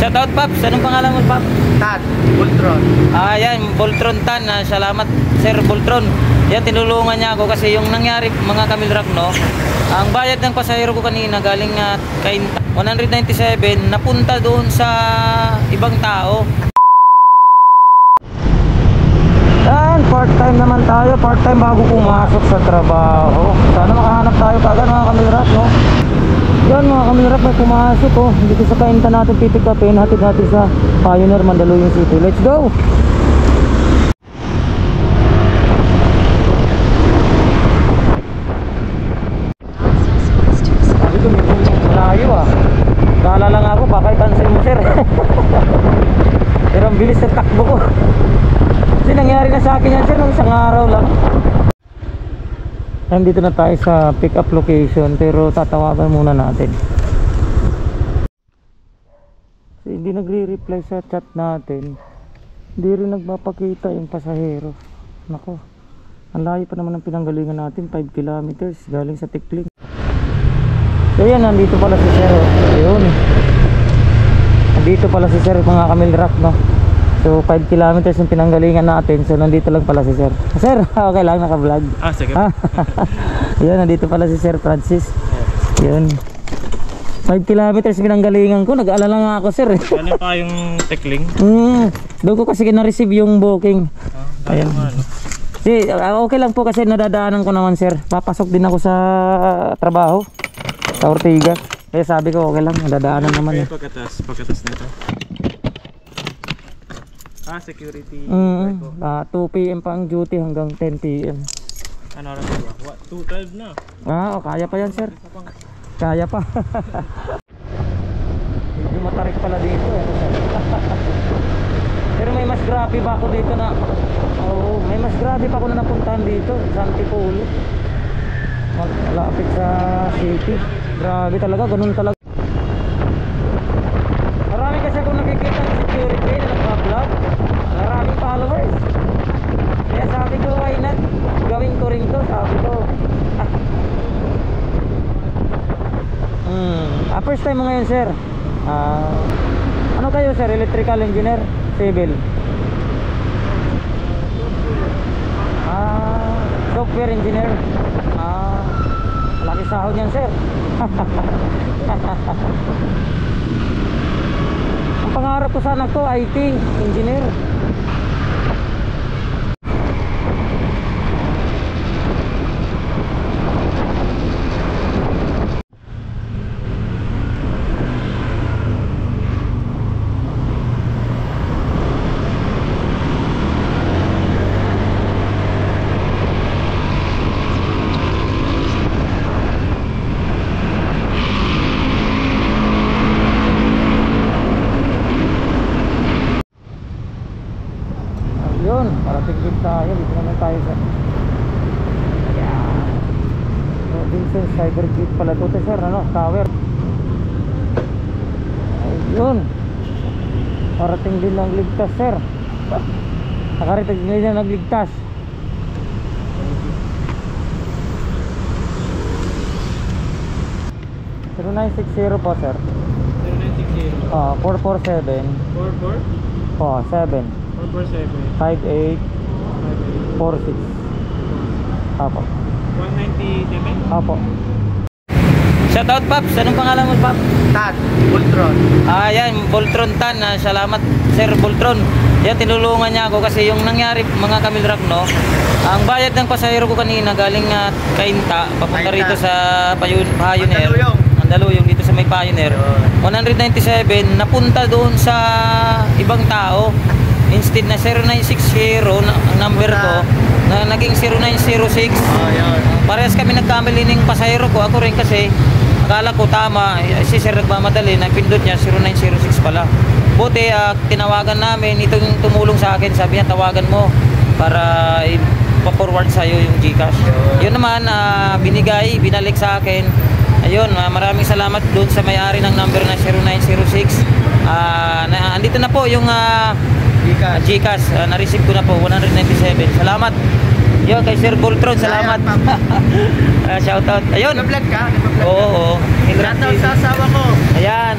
Shoutout, Paps. Anong pangalan mo, Paps? Tad, Voltron. Yan, Voltron Tan. Salamat, Sir Voltron. Yan, tinulungan niya ako kasi yung nangyari, mga kamilrak, no? Ang bayad ng pasahero ko kanina galing kay 197, napunta doon sa ibang tao. Yan, part-time naman tayo. Part-time bago pumasok sa trabaho. Sana makahanap tayo kagad, mga kamilrak, no? Yan, mga kamilrak, may pumasok, oh. Dito sa kainta natin pipick upin, hatid natin sa Pioneer, Mandaluyong City. Let's go! Sabi ko, malayo ah. Kala lang ako, baka i-cancel mo, sir. Pero ang bilis ng takbo ko. Kasi nangyari na sa akin yan, sir, nung isang araw lang. Nandito na tayo sa pick up location, pero tatawagan muna natin. Kasi hindi nagre-reply sa chat natin. Hindi rin nagpapakita yung pasahero. Nako, ang layo pa naman ang pinanggalingan natin, 5 kilometers galing sa Tikling. So yan, nandito pala si sir. Ayun, nandito pala si sir, mga kamilrak, no? So 5 kilometers yung pinanggalingan natin. So nandito lang pala si sir. Sir, okay lang, naka-vlog. Sige. Yan, nandito pala si Sir Francis. Yan, 5 kilometers pinanggalingan ko. Nag-alala nga ako, sir. Ano pa yung Tikling? Doon ko kasi na-receive yung booking. Ayan. Okay lang po kasi nadadaanan ko naman, sir. Papasok din ako sa trabaho sa Ortiga. Kaya sabi ko okay lang, nadadaanan naman. Pagkatas nito. Security. 2 PM pa ang duty hanggang 10 PM. Ano oras ba? 2:12 na. Kaya pa yan, sir. Kaya pa. Medyo matarik pala dito. Pero may mas grabe ba ako dito na may mas grabe pa ako na napuntahan dito sa Antipolo. Malapit sa city. Grabe talaga, ganun talaga. Marami kasi akong nakikita ng security na nagpa-vlog. Maraming followers. Kaya sabi ko, why not? Gawin ko rin to, sabi ko. First time mo ngayon, sir? Ano kayo, sir? Electrical engineer? Civil? Software engineer? Malaki sahod yan, sir. Ang pangarap ko sana ko, IT engineer. Parating din tayo, dito naman tayo sa Robinson Cyber Gate pala ito, sir, tower. Ayun, parating din ng ligtas, sir. Nakarating din na nagligtas. Pero 960 po, sir. 0960 447 7 58 46. Apo. 197? Apo. Shoutout, Paps. Anong pangalan mo, Paps? Tad, Voltron. Yan, Voltron Tan. Salamat, Sir Voltron. Yan, tinulungan niya ako kasi yung nangyari, mga kamilrak, no? Ang bayad ng pasahero ko kanina galing Kainta, papunta rito sa Pioneer. Mandaluyong, dito sa may Pioneer. 197, napunta doon sa ibang tao. Instead na 0960 ang number ko, na naging 0906. Parehas kami nagkamali ng pasahero ko. Ako rin kasi akala ko tama, si sir nagmamadali, napindot niya 0906 pala. Buti tinawagan namin, itong tumulong sa akin, sabi niya tawagan mo para ipa-forward sa'yo yung GCash. Yun naman, binalik sa akin. Ayun, maraming salamat doon sa may-ari ng number na 0906. Andito na po yung GCash, na-receive ko na po, 197. Salamat. Yun, kay Sir Voltron, salamat. Shoutout. Ayun. Nag-vlog ka? Oo. Shoutout sa asawa ko. Ayan.